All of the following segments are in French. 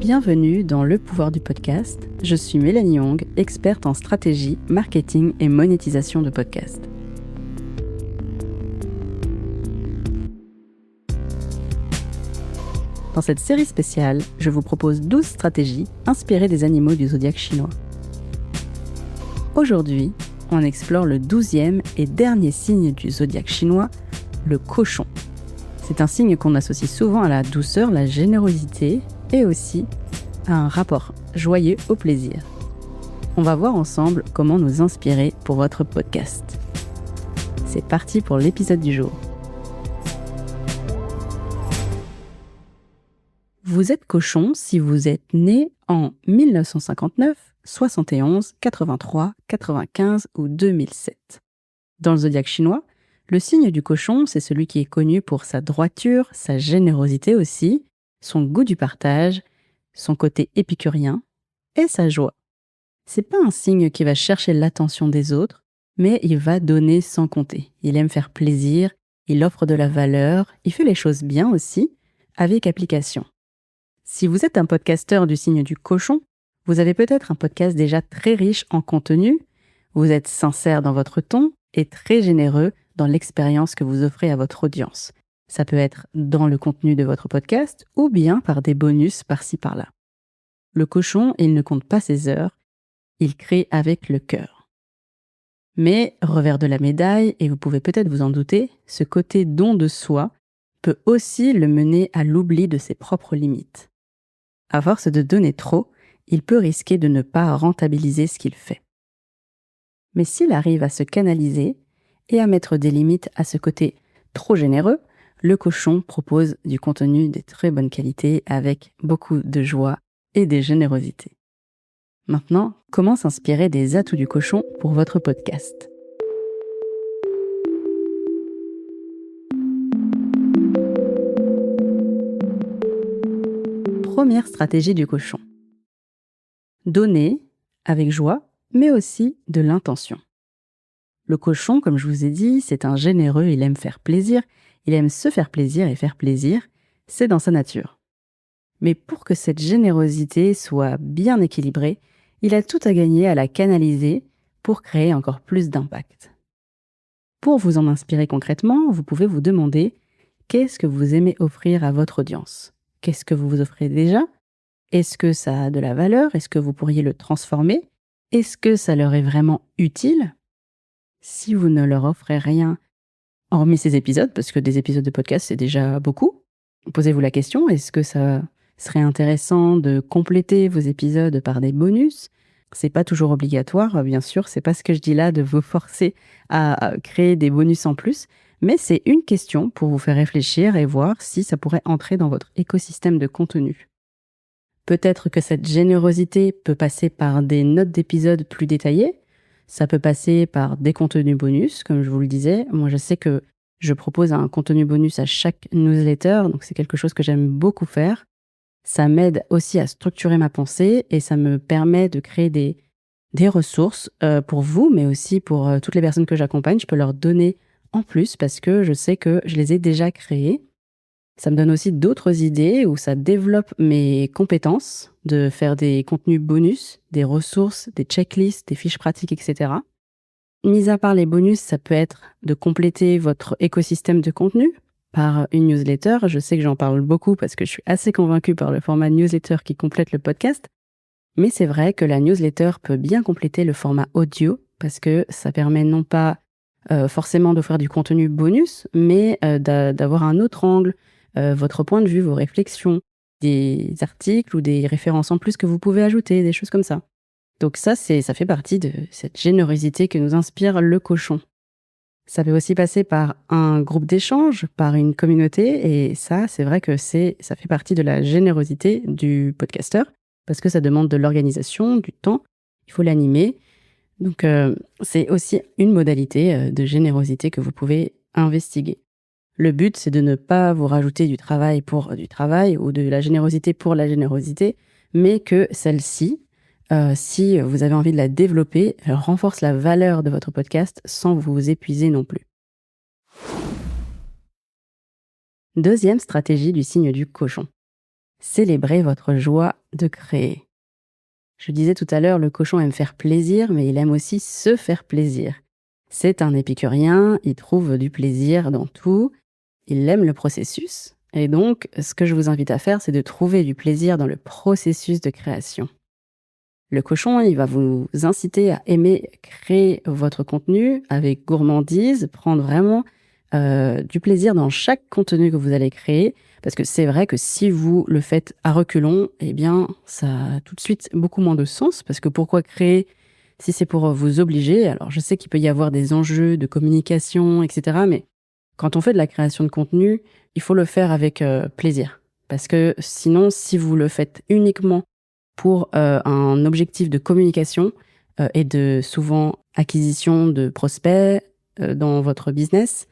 Bienvenue dans Le Pouvoir du Podcast. Je suis Mélanie Young, experte en stratégie, marketing et monétisation de podcasts. Dans cette série spéciale, je vous propose 12 stratégies inspirées des animaux du zodiaque chinois. Aujourd'hui, on explore le 12e et dernier signe du zodiaque chinois, le cochon. C'est un signe qu'on associe souvent à la douceur, la générosité et aussi à un rapport joyeux au plaisir. On va voir ensemble comment nous inspirer pour votre podcast. C'est parti pour l'épisode du jour. Vous êtes cochon si vous êtes né en 1959, 71, 83, 95 ou 2007. Dans le zodiaque chinois, le signe du cochon, c'est celui qui est connu pour sa droiture, sa générosité aussi, son goût du partage, son côté épicurien et sa joie. C'est pas un signe qui va chercher l'attention des autres, mais il va donner sans compter. Il aime faire plaisir, il offre de la valeur, il fait les choses bien aussi, avec application. Si vous êtes un podcasteur du signe du cochon, vous avez peut-être un podcast déjà très riche en contenu, vous êtes sincère dans votre ton et très généreux dans l'expérience que vous offrez à votre audience. Ça peut être dans le contenu de votre podcast ou bien par des bonus par-ci par-là. Le cochon, il ne compte pas ses heures, il crée avec le cœur. Mais, revers de la médaille, et vous pouvez peut-être vous en douter, ce côté don de soi peut aussi le mener à l'oubli de ses propres limites. À force de donner trop, il peut risquer de ne pas rentabiliser ce qu'il fait. Mais s'il arrive à se canaliser et à mettre des limites à ce côté trop généreux, le cochon propose du contenu de très bonne qualité avec beaucoup de joie et de générosité. Maintenant, comment s'inspirer des atouts du cochon pour votre podcast ? Première stratégie du cochon. Donner avec joie, mais aussi de l'intention. Le cochon, comme je vous ai dit, c'est un généreux, il aime faire plaisir, il aime se faire plaisir et faire plaisir, c'est dans sa nature. Mais pour que cette générosité soit bien équilibrée, il a tout à gagner à la canaliser pour créer encore plus d'impact. Pour vous en inspirer concrètement, vous pouvez vous demander qu'est-ce que vous aimez offrir à votre audience ? Qu'est-ce que vous vous offrez déjà ? Est-ce que ça a de la valeur ? Est-ce que vous pourriez le transformer ? Est-ce que ça leur est vraiment utile ? Si vous ne leur offrez rien, hormis ces épisodes, parce que des épisodes de podcast, c'est déjà beaucoup, posez-vous la question, est-ce que ça serait intéressant de compléter vos épisodes par des bonus ? C'est pas toujours obligatoire, bien sûr, c'est pas ce que je dis là de vous forcer à créer des bonus en plus, mais c'est une question pour vous faire réfléchir et voir si ça pourrait entrer dans votre écosystème de contenu. Peut-être que cette générosité peut passer par des notes d'épisodes plus détaillées, ça peut passer par des contenus bonus, comme je vous le disais. Moi, je sais que je propose un contenu bonus à chaque newsletter, donc c'est quelque chose que j'aime beaucoup faire. Ça m'aide aussi à structurer ma pensée et ça me permet de créer des ressources pour vous, mais aussi pour toutes les personnes que j'accompagne. Je peux leur donner en plus parce que je sais que je les ai déjà créées. Ça me donne aussi d'autres idées où ça développe mes compétences de faire des contenus bonus, des ressources, des checklists, des fiches pratiques, etc. Mis à part les bonus, ça peut être de compléter votre écosystème de contenu par une newsletter. Je sais que j'en parle beaucoup parce que je suis assez convaincue par le format newsletter qui complète le podcast. Mais c'est vrai que la newsletter peut bien compléter le format audio parce que ça permet non pas forcément d'offrir du contenu bonus, mais d'avoir un autre angle, votre point de vue, vos réflexions, des articles ou des références en plus que vous pouvez ajouter, des choses comme ça. Donc ça fait partie de cette générosité que nous inspire le cochon. Ça peut aussi passer par un groupe d'échange, par une communauté, et ça, c'est vrai que ça fait partie de la générosité du podcasteur, parce que ça demande de l'organisation, du temps, il faut l'animer. Donc c'est aussi une modalité de générosité que vous pouvez investiguer. Le but, c'est de ne pas vous rajouter du travail pour du travail ou de la générosité pour la générosité, mais que celle-ci, si vous avez envie de la développer, elle renforce la valeur de votre podcast sans vous épuiser non plus. Deuxième stratégie du signe du cochon. Célébrez votre joie de créer. Je disais tout à l'heure, le cochon aime faire plaisir, mais il aime aussi se faire plaisir. C'est un épicurien, il trouve du plaisir dans tout, il aime le processus, et donc ce que je vous invite à faire, c'est de trouver du plaisir dans le processus de création. Le cochon, il va vous inciter à aimer créer votre contenu avec gourmandise, prendre vraiment du plaisir dans chaque contenu que vous allez créer, parce que c'est vrai que si vous le faites à reculons, eh bien, ça a tout de suite beaucoup moins de sens, parce que pourquoi créer si c'est pour vous obliger? Alors, je sais qu'il peut y avoir des enjeux de communication, etc., mais quand on fait de la création de contenu, il faut le faire avec plaisir. Parce que sinon, si vous le faites uniquement pour un objectif de communication et de souvent acquisition de prospects dans votre business,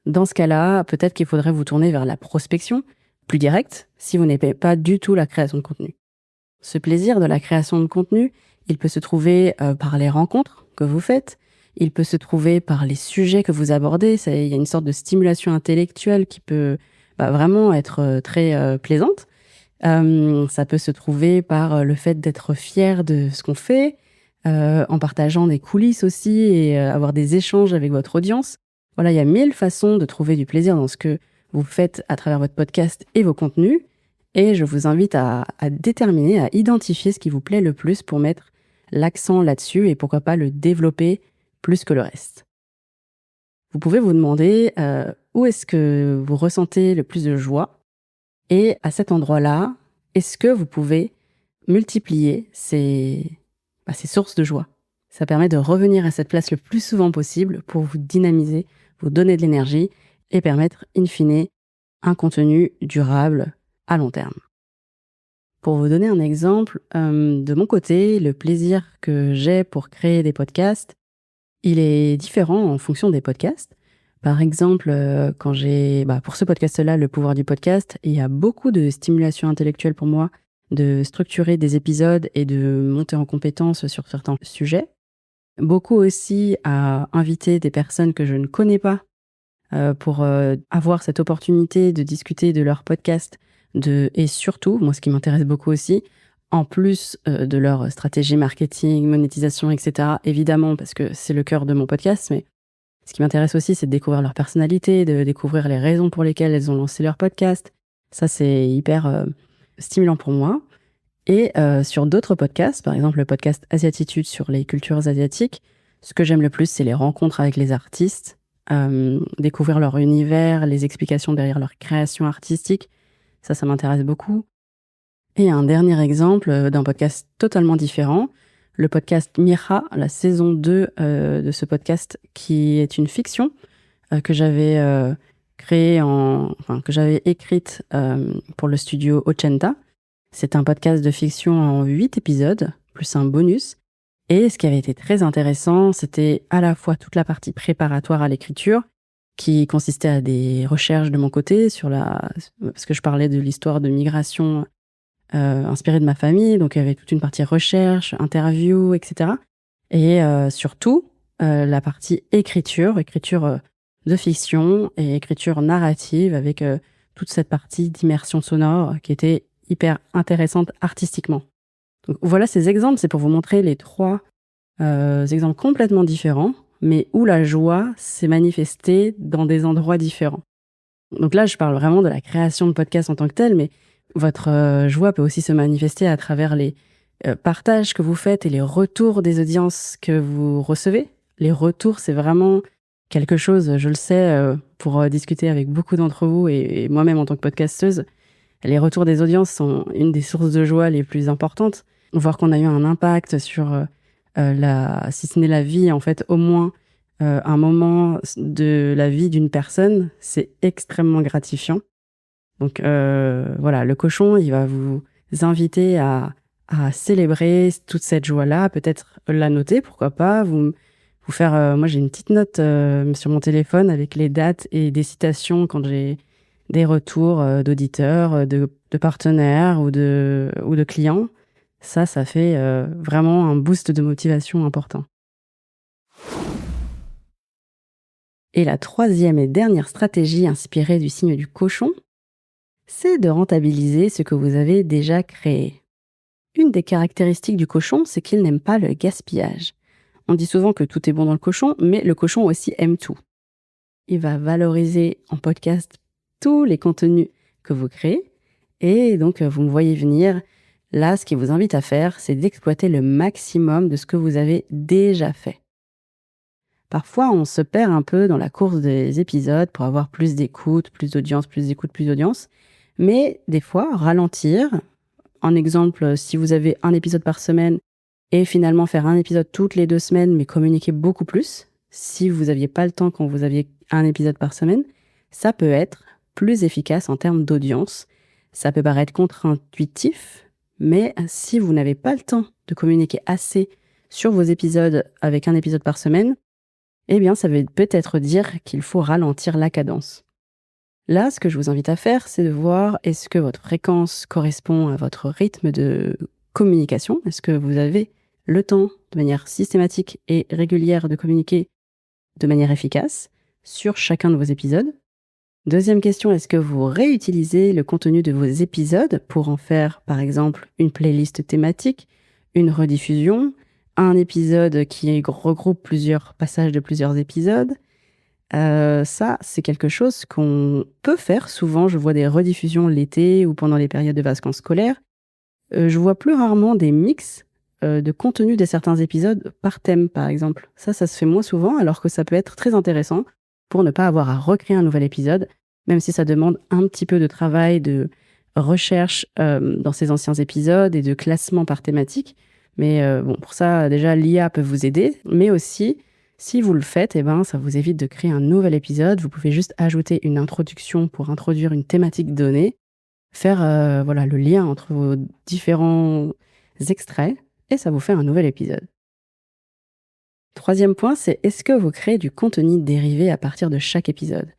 dans ce cas-là, peut-être qu'il faudrait vous tourner vers la prospection plus directe si vous n'aimez pas du tout la création de contenu. Ce plaisir de la création de contenu, il peut se trouver par les rencontres que vous faites, il peut se trouver par les sujets que vous abordez. Il y a une sorte de stimulation intellectuelle qui peut vraiment être très plaisante. Ça peut se trouver par le fait d'être fier de ce qu'on fait, en partageant des coulisses aussi et avoir des échanges avec votre audience. Voilà, il y a 1000 façons de trouver du plaisir dans ce que vous faites à travers votre podcast et vos contenus. Et je vous invite à déterminer, à identifier ce qui vous plaît le plus pour mettre l'accent là-dessus et pourquoi pas le développer plus que le reste. Vous pouvez vous demander où est-ce que vous ressentez le plus de joie et à cet endroit-là, est-ce que vous pouvez multiplier ces sources de joie? Ça permet de revenir à cette place le plus souvent possible pour vous dynamiser, vous donner de l'énergie et permettre, in fine, un contenu durable à long terme. Pour vous donner un exemple, de mon côté, le plaisir que j'ai pour créer des podcasts, il est différent en fonction des podcasts. Par exemple, quand pour ce podcast-là, Le pouvoir du podcast, il y a beaucoup de stimulation intellectuelle pour moi, de structurer des épisodes et de monter en compétence sur certains sujets. Beaucoup aussi à inviter des personnes que je ne connais pas, pour avoir cette opportunité de discuter de leur podcast, et surtout, moi ce qui m'intéresse beaucoup aussi, en plus de leur stratégie marketing, monétisation, etc., évidemment, parce que c'est le cœur de mon podcast, mais ce qui m'intéresse aussi, c'est de découvrir leur personnalité, de découvrir les raisons pour lesquelles elles ont lancé leur podcast. Ça, c'est hyper stimulant pour moi. Et sur d'autres podcasts, par exemple le podcast Asiatitude sur les cultures asiatiques, ce que j'aime le plus, c'est les rencontres avec les artistes, découvrir leur univers, les explications derrière leur création artistique. Ça m'intéresse beaucoup. Et un dernier exemple d'un podcast totalement différent, le podcast Mira, la saison 2 de ce podcast qui est une fiction que j'avais que j'avais écrite pour le studio Ochenta. C'est un podcast de fiction en 8 épisodes, plus un bonus. Et ce qui avait été très intéressant, c'était à la fois toute la partie préparatoire à l'écriture, qui consistait à des recherches de mon côté parce que je parlais de l'histoire de migration inspirée de ma famille, donc il y avait toute une partie recherche, interview, etc. Et surtout, la partie écriture de fiction et écriture narrative avec toute cette partie d'immersion sonore qui était hyper intéressante artistiquement. Donc voilà ces exemples, c'est pour vous montrer les 3 exemples complètement différents, mais où la joie s'est manifestée dans des endroits différents. Donc là, je parle vraiment de la création de podcasts en tant que telle, mais votre joie peut aussi se manifester à travers les partages que vous faites et les retours des audiences que vous recevez. Les retours, c'est vraiment quelque chose, je le sais, pour discuter avec beaucoup d'entre vous et moi-même en tant que podcasteuse, les retours des audiences sont une des sources de joie les plus importantes. Voir qu'on a eu un impact sur si ce n'est la vie, en fait, au moins un moment de la vie d'une personne, c'est extrêmement gratifiant. Donc voilà, le cochon, il va vous inviter à célébrer toute cette joie-là, peut-être la noter, pourquoi pas, vous faire... moi, j'ai une petite note sur mon téléphone avec les dates et des citations quand j'ai des retours d'auditeurs, de partenaires ou de clients. Ça fait vraiment un boost de motivation important. Et la 3e et dernière stratégie inspirée du signe du cochon, c'est de rentabiliser ce que vous avez déjà créé. Une des caractéristiques du cochon, c'est qu'il n'aime pas le gaspillage. On dit souvent que tout est bon dans le cochon, mais le cochon aussi aime tout. Il va valoriser en podcast tous les contenus que vous créez. Et donc, vous me voyez venir. Là, ce qu'il vous invite à faire, c'est d'exploiter le maximum de ce que vous avez déjà fait. Parfois, on se perd un peu dans la course des épisodes pour avoir plus d'écoute, plus d'audience, plus d'écoute, plus d'audience. Mais des fois, ralentir. En exemple, si vous avez un épisode par semaine et finalement faire un épisode toutes les 2 semaines, mais communiquer beaucoup plus, si vous n'aviez pas le temps quand vous aviez un épisode par semaine, ça peut être plus efficace en termes d'audience. Ça peut paraître contre-intuitif, mais si vous n'avez pas le temps de communiquer assez sur vos épisodes avec un épisode par semaine, eh bien, ça veut peut-être dire qu'il faut ralentir la cadence. Là, ce que je vous invite à faire, c'est de voir est-ce que votre fréquence correspond à votre rythme de communication. Est-ce que vous avez le temps, de manière systématique et régulière, de communiquer de manière efficace sur chacun de vos épisodes? Deuxième question, est-ce que vous réutilisez le contenu de vos épisodes pour en faire, par exemple, une playlist thématique, une rediffusion, un épisode qui regroupe plusieurs passages de plusieurs épisodes? Ça, c'est quelque chose qu'on peut faire. Souvent, je vois des rediffusions l'été ou pendant les périodes de vacances scolaires. Je vois plus rarement des mix, de contenu de certains épisodes par thème, par exemple. Ça se fait moins souvent, alors que ça peut être très intéressant pour ne pas avoir à recréer un nouvel épisode, même si ça demande un petit peu de travail, de recherche, dans ces anciens épisodes et de classement par thématique. Mais, bon, pour ça, déjà, l'IA peut vous aider, mais aussi, si vous le faites, eh ben, ça vous évite de créer un nouvel épisode. Vous pouvez juste ajouter une introduction pour introduire une thématique donnée, faire, voilà, le lien entre vos différents extraits et ça vous fait un nouvel épisode. Troisième point, c'est est-ce que vous créez du contenu dérivé à partir de chaque épisode?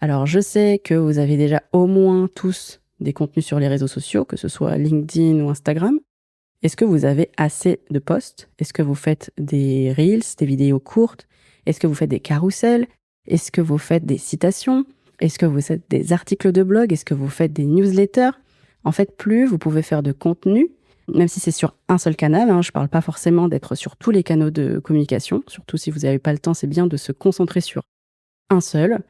Alors, je sais que vous avez déjà au moins tous des contenus sur les réseaux sociaux, que ce soit LinkedIn ou Instagram. Est-ce que vous avez assez de posts? Est-ce que vous faites des reels, des vidéos courtes? Est-ce que vous faites des carousels? Est-ce que vous faites des citations? Est-ce que vous faites des articles de blog? Est-ce que vous faites des newsletters? En fait, plus vous pouvez faire de contenu, même si c'est sur un seul canal, je ne parle pas forcément d'être sur tous les canaux de communication, surtout si vous n'avez pas le temps, c'est bien de se concentrer sur un seul.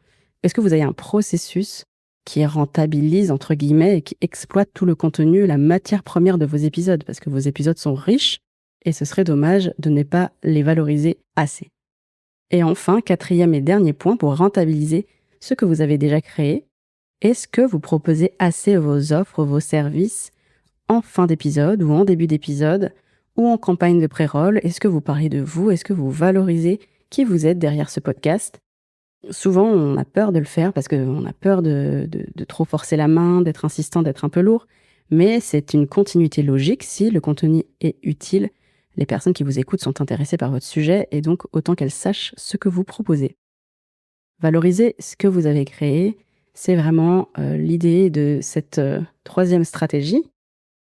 Est-ce que vous avez un processus qui rentabilise, entre guillemets, et qui exploite tout le contenu, la matière première de vos épisodes? Parce que vos épisodes sont riches et ce serait dommage de ne pas les valoriser assez. Et enfin, quatrième et dernier point pour rentabiliser ce que vous avez déjà créé, est-ce que vous proposez assez vos offres, vos services en fin d'épisode ou en début d'épisode ou en campagne de pré-roll? Est-ce que vous parlez de vous? Est-ce que vous valorisez qui vous êtes derrière ce podcast? Souvent, on a peur de le faire parce qu'on a peur de trop forcer la main, d'être insistant, d'être un peu lourd. Mais c'est une continuité logique. Si le contenu est utile, les personnes qui vous écoutent sont intéressées par votre sujet et donc autant qu'elles sachent ce que vous proposez. Valoriser ce que vous avez créé, c'est vraiment l'idée de cette troisième stratégie.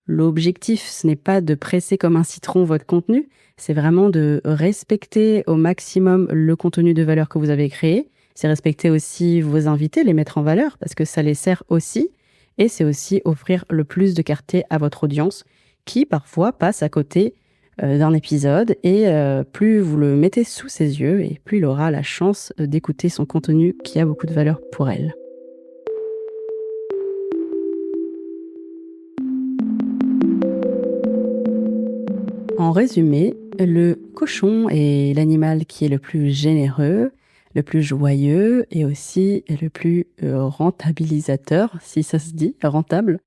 L'objectif, ce n'est pas de presser comme un citron votre contenu, c'est vraiment de respecter au maximum le contenu de valeur que vous avez créé. C'est respecter aussi vos invités, les mettre en valeur, parce que ça les sert aussi. Et c'est aussi offrir le plus de clarté à votre audience, qui parfois passe à côté d'un épisode. Et plus vous le mettez sous ses yeux, et plus il aura la chance d'écouter son contenu qui a beaucoup de valeur pour elle. En résumé, le cochon est l'animal qui est le plus généreux, le plus joyeux et aussi le plus rentabilisateur, si ça se dit, rentable.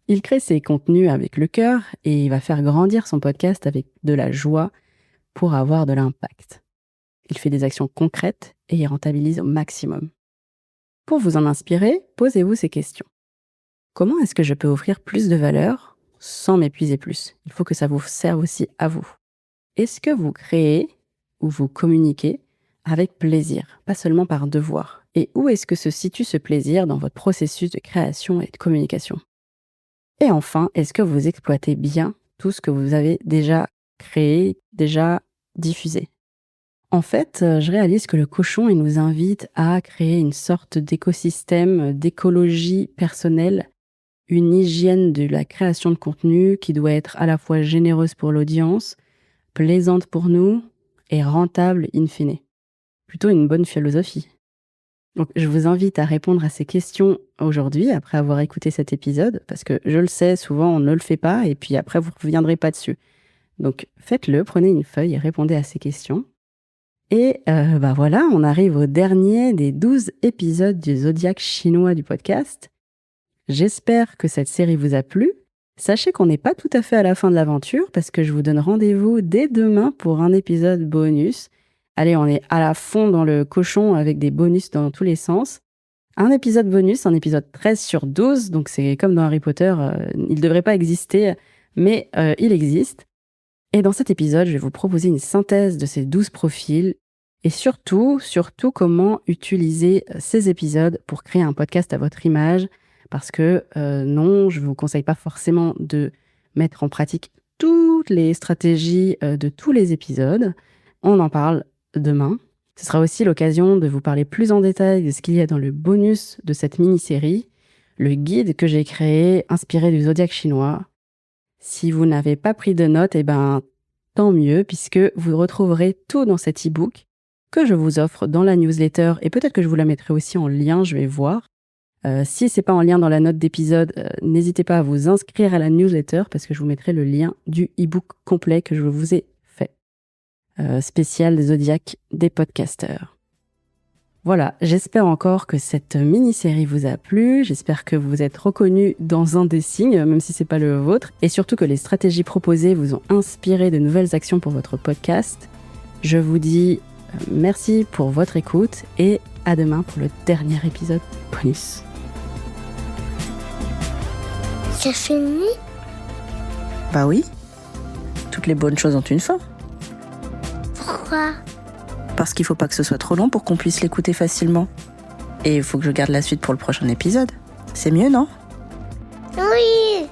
Il crée ses contenus avec le cœur et il va faire grandir son podcast avec de la joie pour avoir de l'impact. Il fait des actions concrètes et il rentabilise au maximum. Pour vous en inspirer, posez-vous ces questions. Comment est-ce que je peux offrir plus de valeur sans m'épuiser plus? Il faut que ça vous serve aussi à vous. Est-ce que vous créez ou vous communiquez avec plaisir, pas seulement par devoir? Et où est-ce que se situe ce plaisir dans votre processus de création et de communication? Et enfin, est-ce que vous exploitez bien tout ce que vous avez déjà créé, déjà diffusé? En fait, je réalise que le cochon, il nous invite à créer une sorte d'écosystème, d'écologie personnelle une hygiène de la création de contenu qui doit être à la fois généreuse pour l'audience, plaisante pour nous et rentable in fine. Plutôt une bonne philosophie. Donc, je vous invite à répondre à ces questions aujourd'hui, après avoir écouté cet épisode, parce que je le sais, souvent on ne le fait pas, et puis après vous ne reviendrez pas dessus. Donc, faites-le, prenez une feuille et répondez à ces questions. Et voilà, on arrive au dernier des 12 épisodes du Zodiaque chinois du podcast. J'espère que cette série vous a plu. Sachez qu'on n'est pas tout à fait à la fin de l'aventure parce que je vous donne rendez-vous dès demain pour un épisode bonus. Allez, on est à la fond dans le cochon avec des bonus dans tous les sens. Un épisode bonus, un épisode 13/12, donc c'est comme dans Harry Potter, il ne devrait pas exister, mais il existe. Et dans cet épisode, je vais vous proposer une synthèse de ces 12 profils et surtout comment utiliser ces épisodes pour créer un podcast à votre image. Parce que non, je ne vous conseille pas forcément de mettre en pratique toutes les stratégies de tous les épisodes. On en parle demain. Ce sera aussi l'occasion de vous parler plus en détail de ce qu'il y a dans le bonus de cette mini-série, le guide que j'ai créé inspiré du zodiaque chinois. Si vous n'avez pas pris de notes, tant mieux, puisque vous retrouverez tout dans cet e-book que je vous offre dans la newsletter et peut-être que je vous la mettrai aussi en lien, je vais voir. Si ce n'est pas en lien dans la note d'épisode, n'hésitez pas à vous inscrire à la newsletter parce que je vous mettrai le lien du e-book complet que je vous ai fait. Spécial des Zodiaques des podcasteurs. Voilà, j'espère encore que cette mini-série vous a plu. J'espère que vous êtes reconnus dans un des signes, même si ce n'est pas le vôtre. Et surtout que les stratégies proposées vous ont inspiré de nouvelles actions pour votre podcast. Je vous dis merci pour votre écoute et à demain pour le dernier épisode bonus. C'est fini ? Bah oui. Toutes les bonnes choses ont une fin. Pourquoi ? Parce qu'il faut pas que ce soit trop long pour qu'on puisse l'écouter facilement. Et il faut que je garde la suite pour le prochain épisode. C'est mieux, non ? Oui.